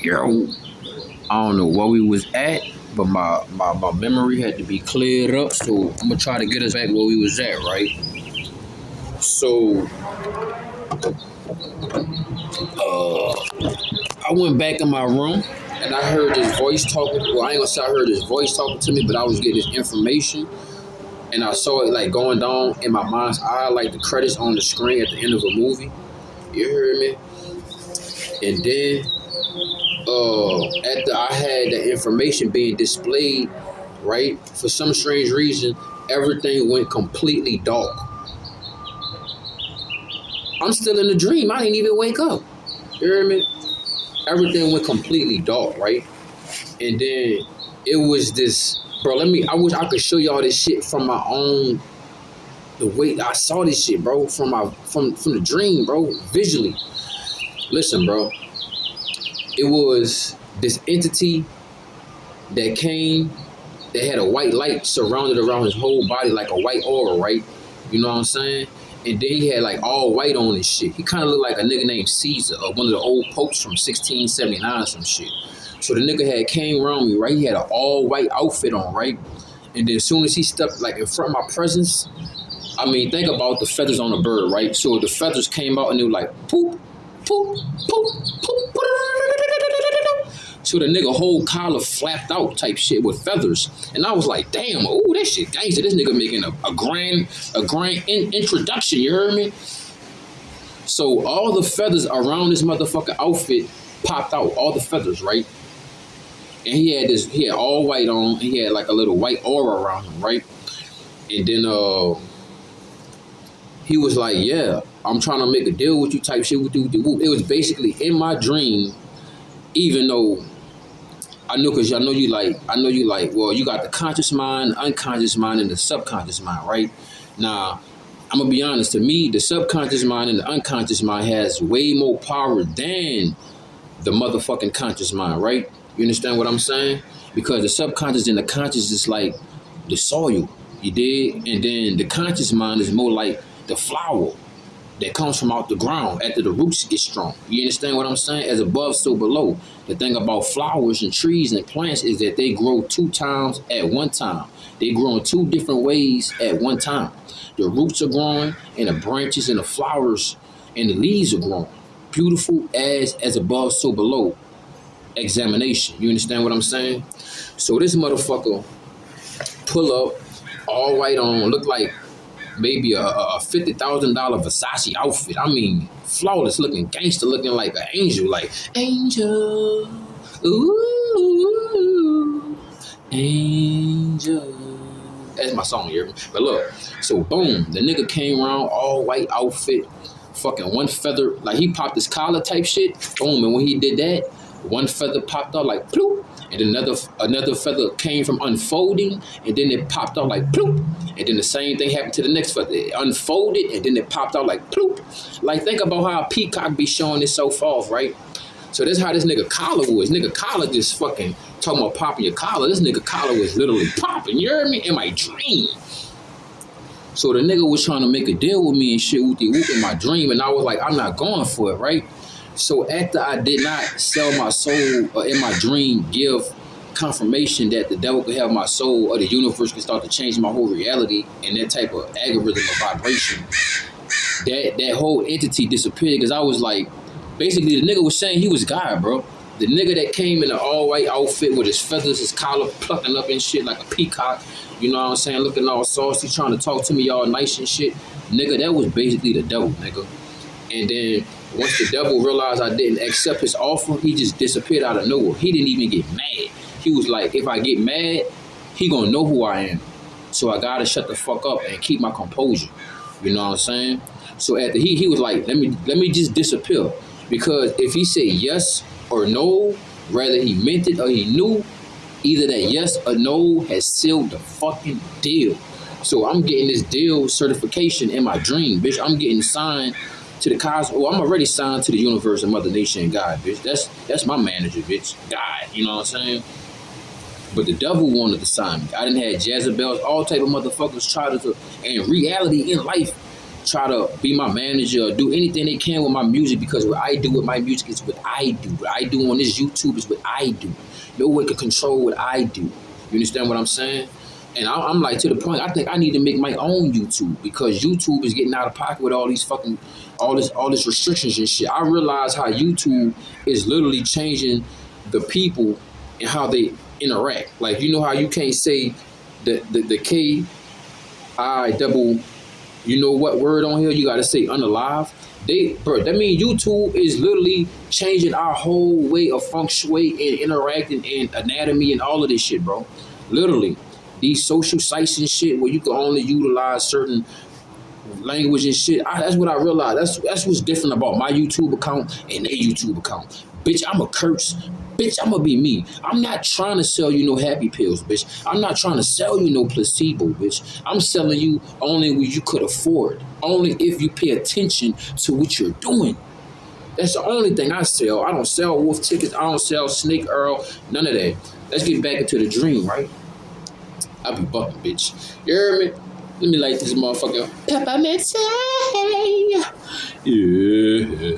Yo, I don't know where we was at, but my memory had to be cleared up. So I'm gonna try to get us back where we was at, right? So I went back in my room and I heard this voice talking. Well, I ain't gonna say I heard this voice talking to me, but I was getting this information and I saw it like going down in my mind's eye, like the credits on the screen at the end of a movie. You heard me? And then after I had the information being displayed, right? For some strange reason, everything went completely dark. I'm still in the dream. I didn't even wake up. You hear me? Everything went completely dark, right? And then it was this, bro. I wish I could show y'all this shit from my own. The way I saw this shit, bro, from the dream, bro, visually. Listen, bro. It was this entity that came that had a white light surrounded around his whole body like a white aura, right? You know what I'm saying? And then he had like all white on his shit. He kind of looked like a nigga named Caesar, or one of the old popes from 1679 or some shit. So the nigga had came around me, right? He had an all white outfit on, right? And then as soon as he stepped like in front of my presence, I mean, think about the feathers on a bird, right? So the feathers came out and they were like, poop, poop, poop, poop. So the nigga whole collar flapped out type shit with feathers. And I was like, damn, oh, that shit gangster. This nigga making a grand introduction, you heard me? So all the feathers around this motherfucker outfit popped out, all the feathers, right? And he had all white on, and he had like a little white aura around him, right? And then he was like, yeah, I'm trying to make a deal with you type shit with you. It was basically in my dream, even though I know, because I know you like, well, you got the conscious mind, unconscious mind, and the subconscious mind, right? Now, I'm going to be honest, to me, the subconscious mind and the unconscious mind has way more power than the motherfucking conscious mind, right? You understand what I'm saying? Because the subconscious and the conscious is like the soil, you dig? And then the conscious mind is more like the flower that comes from out the ground after the roots get strong. You understand what I'm saying? As above, so below. The thing about flowers and trees and plants is that they grow 2 times at one time. They grow in 2 different ways at one time. The roots are growing and the branches and the flowers and the leaves are growing. Beautiful as above, so below. Examination. You understand what I'm saying? So this motherfucker pull up, all white on, look like maybe a $50,000 Versace outfit. I mean, flawless looking, gangster looking like an angel, like angel, ooh, angel. That's my song here. But look, so boom, the nigga came around, all white outfit, fucking one feather, like he popped his collar type shit. Boom, and when he did that, one feather popped out like bloop. And another feather came from unfolding, and then it popped out like bloop. And then the same thing happened to the next feather. It unfolded, and then it popped out like bloop. Like, think about how a peacock be showing itself off, right? So that's how this nigga collar was. Nigga collar just fucking talking about popping your collar. This nigga collar was literally popping, you heard me? In my dream. So the nigga was trying to make a deal with me and shit, whoopty whoop in my dream, and I was like, I'm not going for it, right? So after I did not sell my soul or in my dream give confirmation that the devil could have my soul or the universe could start to change my whole reality and that type of algorithm or vibration, that whole entity disappeared because I was like, basically the nigga was saying he was God, bro. The nigga that came in an all white outfit with his feathers, his collar plucking up and shit like a peacock, you know what I'm saying, looking all saucy, trying to talk to me all nice and shit. Nigga, that was basically the devil, nigga. And then once the devil realized I didn't accept his offer, he just disappeared out of nowhere. He didn't even get mad. He was like, if I get mad, he gonna know who I am. So I gotta shut the fuck up and keep my composure. You know what I'm saying? So after he was like, let me just disappear. Because if he said yes or no, whether he meant it or he knew, either that yes or no has sealed the fucking deal. So I'm getting this deal certification in my dream, bitch. I'm getting signed to the cosmos. Oh, I'm already signed to the universe and Mother Nature and God, bitch. That's my manager, bitch. God, you know what I'm saying? But the devil wanted to sign me. I didn't have Jezebels, all type of motherfuckers try to, and reality in life try to be my manager or do anything they can with my music, because what I do with my music is what I do. What I do on this YouTube is what I do. No one can control what I do. You understand what I'm saying? And I'm like, to the point, I think I need to make my own YouTube, because YouTube is getting out of pocket with all these fucking, all this restrictions and shit. I realize how YouTube is literally changing the people and how they interact. Like, you know how you can't say the K-I double, you know what word on here? You got to say unalive. That means YouTube is literally changing our whole way of feng shui and interacting and anatomy and all of this shit, bro. Literally. These social sites and shit where you can only utilize certain language and shit. That's what I realized. That's what's different about my YouTube account and their YouTube account. Bitch, I'm a curse. Bitch, I'm gonna be me. I'm not trying to sell you no happy pills, bitch. I'm not trying to sell you no placebo, bitch. I'm selling you only what you could afford. Only if you pay attention to what you're doing. That's the only thing I sell. I don't sell wolf tickets. I don't sell snake Earl. None of that. Let's get back into the dream, right? I be bucking, bitch. You heard me? Let me light this motherfucker. Peppermint. Yeah.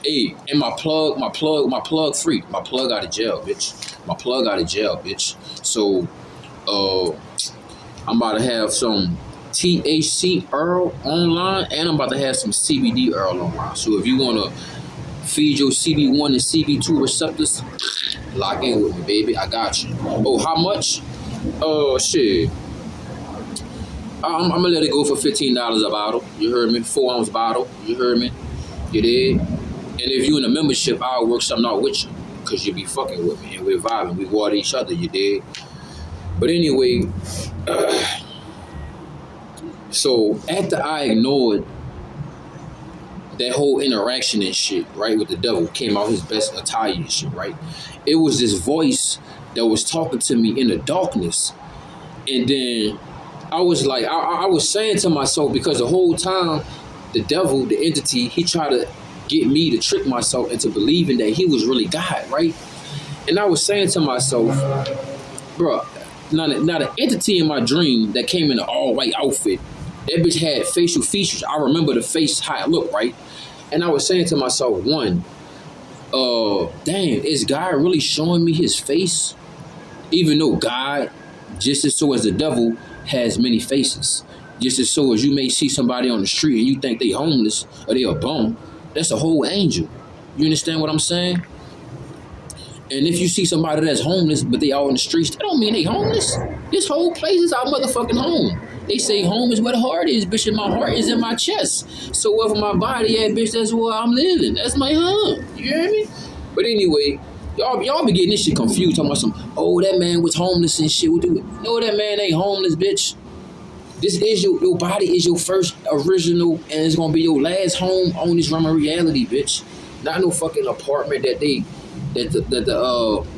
Hey, and my plug free. My plug out of jail, bitch. My plug out of jail, bitch. So, I'm about to have some THC Earl online, and I'm about to have some CBD Earl online. So if you wanna feed your CB1 and CB2 receptors, lock in with me, baby. I got you. Oh, how much? Shit. I'm gonna let it go for $15 a bottle. You heard me? 4-ounce bottle. You heard me? You did? And if you in a membership, I'll work something out with you, because you be fucking with me and we're vibing. We water each other. You did? But anyway, so after I ignored that whole interaction and shit, right, with the devil, came out his best attire and shit, right? It was this voice that was talking to me in the darkness. And then I was like, I was saying to myself, because the whole time, the devil, the entity, he tried to get me to trick myself into believing that he was really God, right? And I was saying to myself, bro, now the entity in my dream that came in an all-white outfit, that bitch had facial features. I remember the face, how it looked, right? And I was saying to myself, one, damn, is God really showing me his face? Even though God, just as so as the devil, has many faces. Just as so as you may see somebody on the street and you think they homeless or they a bum, that's a whole angel. You understand what I'm saying? And if you see somebody that's homeless but they out in the streets, that don't mean they homeless. This whole place is our motherfucking home. They say home is where the heart is, bitch, and my heart is in my chest. So wherever my body at, bitch, that's where I'm living. That's my home. You hear me? But anyway, y'all be getting this shit confused, talking about some, oh, that man was homeless and shit. No, that man ain't homeless, bitch. This is your body is your first original, and it's gonna be your last home on this realm of reality, bitch. Not no fucking apartment that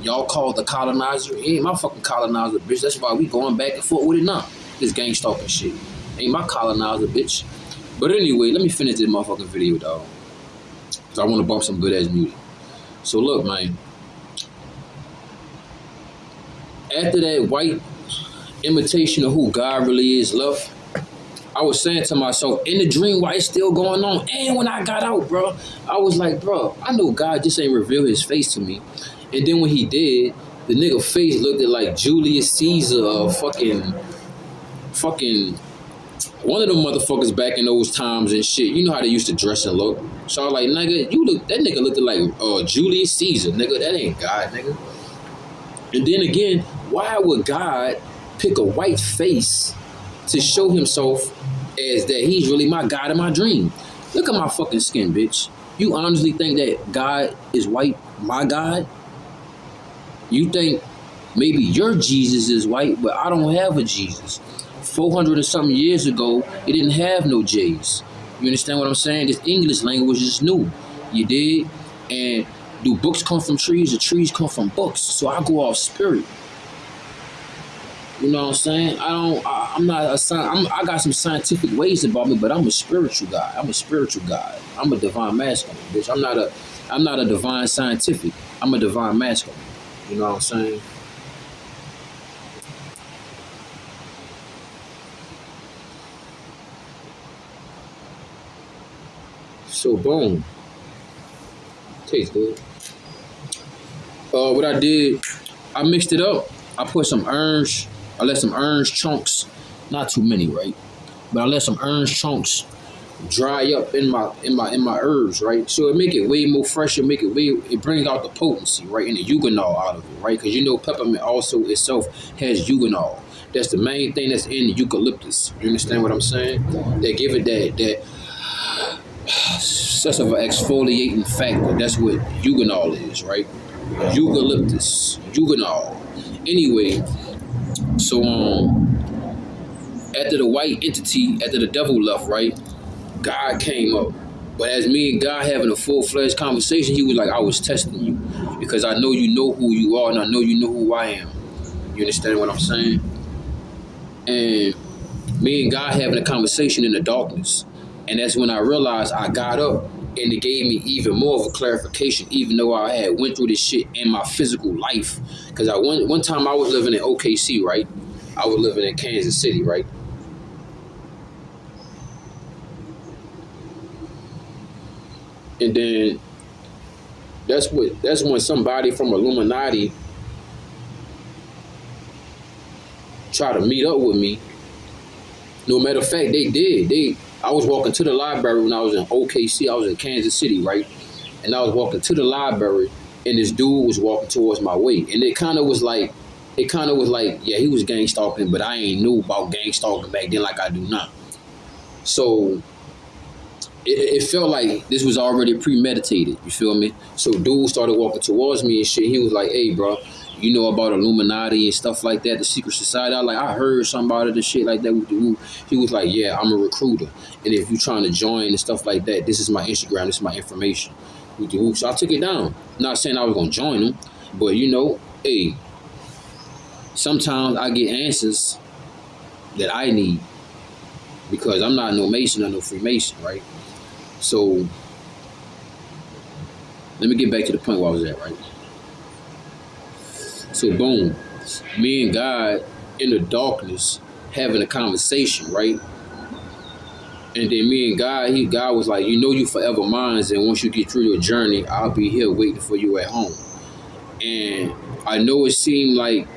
y'all call the colonizer. He ain't my fucking colonizer, bitch. That's why we going back and forth with it now. This gang stalking shit. Ain't my colonizer, bitch. But anyway, let me finish this motherfucking video, dog. Cause I wanna bump some good ass music. So look, man. After that white imitation of who God really is left, I was saying to myself, in the dream while it's still going on, and when I got out, bro, I was like, bro, I know God just ain't revealed his face to me. And then when he did, the nigga face looked at like Julius Caesar or fucking one of them motherfuckers back in those times and shit. You know how they used to dress and look. So I was like, nigga, that nigga looked like Julius Caesar, nigga. That ain't God, nigga. And then again, why would God pick a white face to show himself as that he's really my God in my dream? Look at my fucking skin, bitch. You honestly think that God is white, my God? You think maybe your Jesus is white, but I don't have a Jesus. 400 or something years ago, it didn't have no J's. You understand what I'm saying? This English language is new. You dig? And do books come from trees or trees come from books? So I go off spirit. You know what I'm saying? I got some scientific ways about me, but I'm a spiritual guy. I'm a spiritual God. I'm a divine masculine, bitch. I'm not a divine scientific. I'm a divine masculine. You know what I'm saying? So boom, tastes good. What I did, I mixed it up. I put some orange. I let some orange chunks, not too many, right? But I let some orange chunks dry up in my herbs, right? So it make it way more fresher, it brings out the potency, right? And the eugenol out of it, right? Because you know peppermint also itself has eugenol. That's the main thing that's in the eucalyptus. You understand what I'm saying? They give it that such of an exfoliating factor. That's what eugenol is, right? Eucalyptus, eugenol. Anyway, so after the white entity, after the devil left, right? God came up. But as me and God having a full-fledged conversation, he was like, I was testing you because I know you know who you are and I know you know who I am. You understand what I'm saying? And me and God having a conversation in the darkness. And that's when I realized I got up and it gave me even more of a clarification, even though I had went through this shit in my physical life. Because one time I was living in OKC, right? I was living in Kansas City, right? And then that's when somebody from Illuminati tried to meet up with me. No matter of fact, they did. I was walking to the library when I was in OKC. I was in Kansas City, right? And I was walking to the library, and this dude was walking towards my way. And it kind of was like, yeah, he was gang stalking, but I ain't knew about gang stalking back then like I do now. So it felt like this was already premeditated, you feel me? So dude started walking towards me and shit. He was like, hey, bro, you know about Illuminati and stuff like that, the secret society? I heard something about it and shit like that with the who. He was like, yeah, I'm a recruiter. And if you're trying to join and stuff like that, this is my Instagram, this is my information. With the who. So I took it down. Not saying I was going to join him, but you know, hey, sometimes I get answers that I need because I'm not no Mason or no Freemason, right? So let me get back to the point where I was at, right? So boom, me and God in the darkness having a conversation, right? And then me and God was like, you know you forever mine, and once you get through your journey, I'll be here waiting for you at home. And I know it seemed like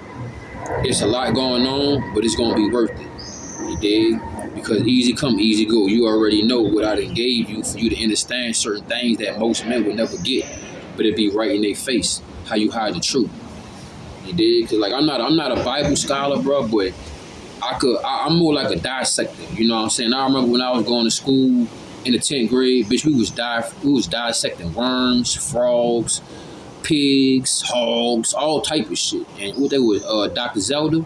it's a lot going on, but it's gonna be worth it. You dig? Because easy come, easy go. You already know what I done gave you for you to understand certain things that most men would never get, but it be right in their face how you hide the truth. You dig? Cause like I'm not a Bible scholar, bro, but I'm more like a dissector. You know what I'm saying? I remember when I was going to school in the 10th grade, bitch, we was dissecting worms, frogs, pigs, hogs, all type of shit. And what they was, Dr. Zelda,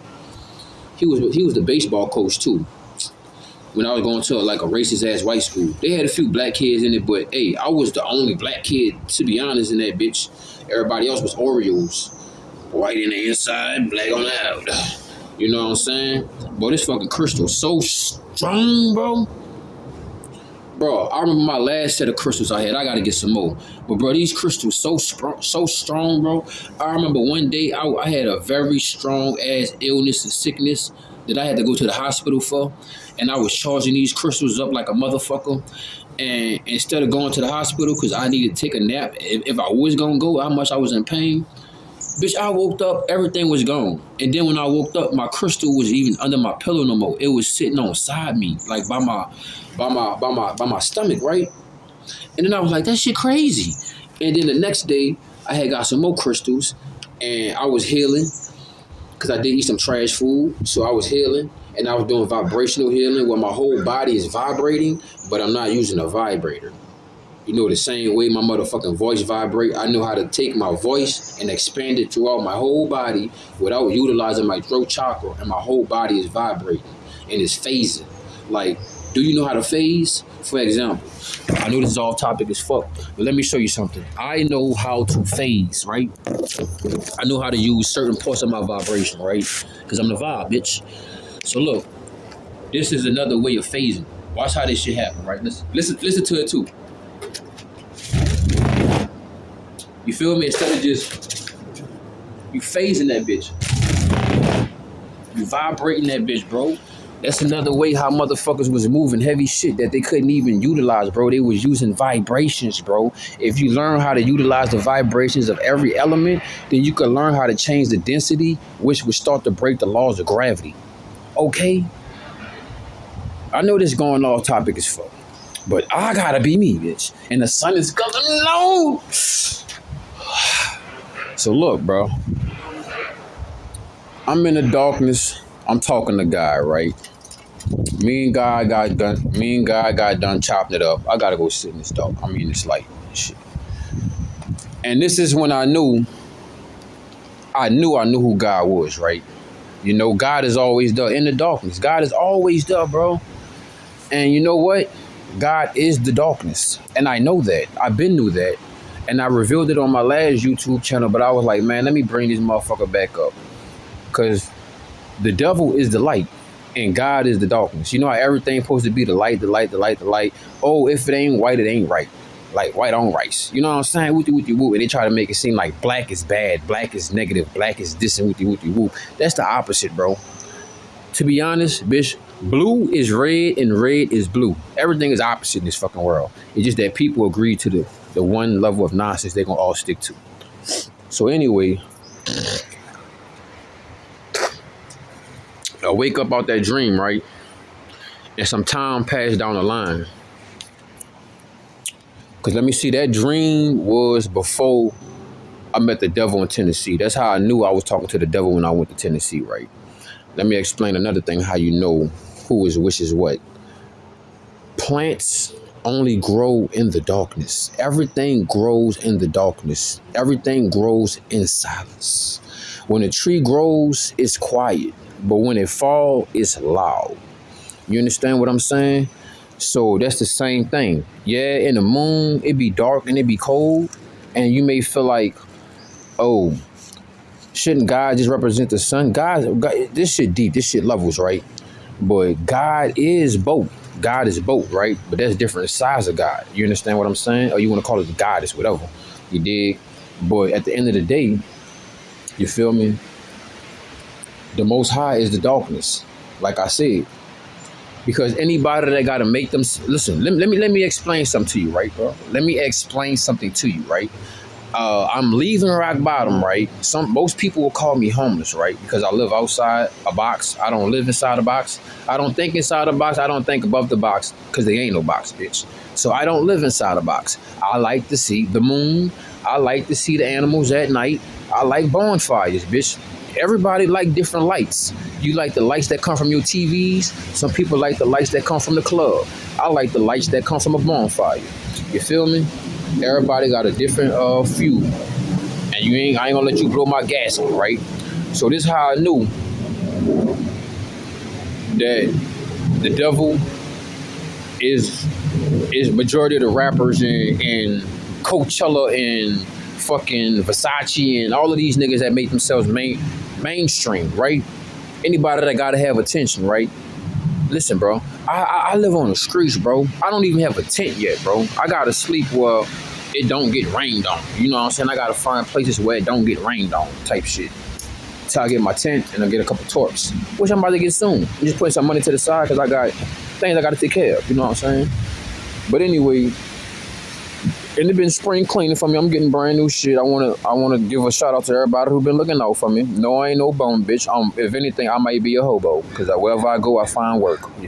he was the baseball coach too. When I was going to like a racist ass white school, they had a few black kids in it, but hey, I was the only black kid, to be honest, in that bitch. Everybody else was Oreos. White in the inside, black on the out. You know what I'm saying? Bro, this fucking crystal so strong, bro. Bro, I remember my last set of crystals I had. I gotta get some more. But bro, these crystals so strong, bro. I remember one day I had a very strong ass illness and sickness that I had to go to the hospital for. And I was charging these crystals up like a motherfucker. And instead of going to the hospital, because I needed to take a nap, if I was gonna go, how much I was in pain, bitch, I woke up, everything was gone. And then when I woke up, my crystal was even under my pillow no more. It was sitting on side me, like by my stomach, right? And then I was like, that shit crazy. And then the next day, I had got some more crystals, and I was healing, because I did eat some trash food, so I was healing, and I was doing vibrational healing where my whole body is vibrating, but I'm not using a vibrator. You know, the same way my motherfucking voice vibrate, I know how to take my voice and expand it throughout my whole body without utilizing my throat chakra, and my whole body is vibrating and it's phasing. Like, do you know how to phase? For example, I know this is off topic as fuck, but let me show you something. I know how to phase, right? I know how to use certain parts of my vibration, right? Because I'm the vibe, bitch. So look, this is another way of phasing. Watch how this shit happen, right? Listen to it too. You feel me? Instead of just you phasing that bitch, you vibrating that bitch, bro. That's another way how motherfuckers was moving heavy shit that they couldn't even utilize, bro. They was using vibrations, bro. If you learn how to utilize the vibrations of every element, then you can learn how to change the density, which would start to break the laws of gravity. Okay? I know this going off topic as fuck, but I gotta be me, bitch. And the sun is coming low. So look, bro. I'm in the darkness. I'm talking to God, right? Me and God got done chopping it up. I gotta go sit in this dark. I mean, this light and shit. And this is when I knew who God was, right? You know, God is always there in the darkness. God is always there, bro. And you know what? God is the darkness. And I know that. I've been knew that. And I revealed it on my last YouTube channel, but I was like, man, let me bring this motherfucker back up. Because the devil is the light and God is the darkness. You know how everything's supposed to be the light, the light, the light, the light. Oh, if it ain't white, it ain't right. Like white on rice. You know what I'm saying? Wooty woo. And they try to make it seem like black is bad, black is negative, black is this and wooty woo. That's the opposite, bro. To be honest, bitch, blue is red and red is blue. Everything is opposite in this fucking world. It's just that people agree to the one level of nonsense they're gonna all stick to. So anyway, I wake up out that dream, right? And some time passed down the line. Because let me see, that dream was before I met the devil in Tennessee. That's how I knew I was talking to the devil when I went to Tennessee, right? Let me explain another thing, how you know who is which is what. Plants only grow in the darkness. Everything grows in the darkness. Everything grows in silence. When a tree grows, it's quiet. But when it falls, it's loud. You understand what I'm saying? So that's the same thing. Yeah, in the moon, it be dark and it be cold. And you may feel like, oh, shouldn't God just represent the sun? God, this shit deep. This shit levels, right? But God is both. God is both, right? But that's different size of God. You understand what I'm saying? Or you want to call it the goddess, whatever. You dig? But at the end of the day, you feel me? The Most High is the darkness, like I said. Because anybody that got to make them... Listen, let me explain something to you, right, bro? Let me explain something to you, right? I'm leaving rock bottom, right? Most people will call me homeless, right? Because I live outside a box. I don't live inside a box. I don't think inside a box. I don't think above the box because there ain't no box, bitch. So I don't live inside a box. I like to see the moon. I like to see the animals at night. I like bonfires, bitch. Everybody like different lights. You like the lights that come from your TVs. Some people like the lights that come from the club. I like the lights that come from a bonfire. You feel me? Everybody got a different fuel. And I ain't gonna let you blow my gas on, right? So this is how I knew that the devil is majority of the rappers in Coachella and fucking Versace and all of these niggas that make themselves mainstream, right? Anybody that gotta have attention, right? Listen, bro, I live on the streets, bro. I don't even have a tent yet, bro. I gotta sleep where it don't get rained on. You know what I'm saying? I gotta find places where it don't get rained on type shit. Till I get my tent and I get a couple torps, which I'm about to get soon. I'm just putting some money to the side because I got things I gotta take care of. You know what I'm saying? But anyway, and it been spring cleaning for me. I'm getting brand new shit. I wanna give a shout out to everybody who been looking out for me. No, I ain't no bum bitch. If anything, I might be a hobo because wherever I go, I find work. You feel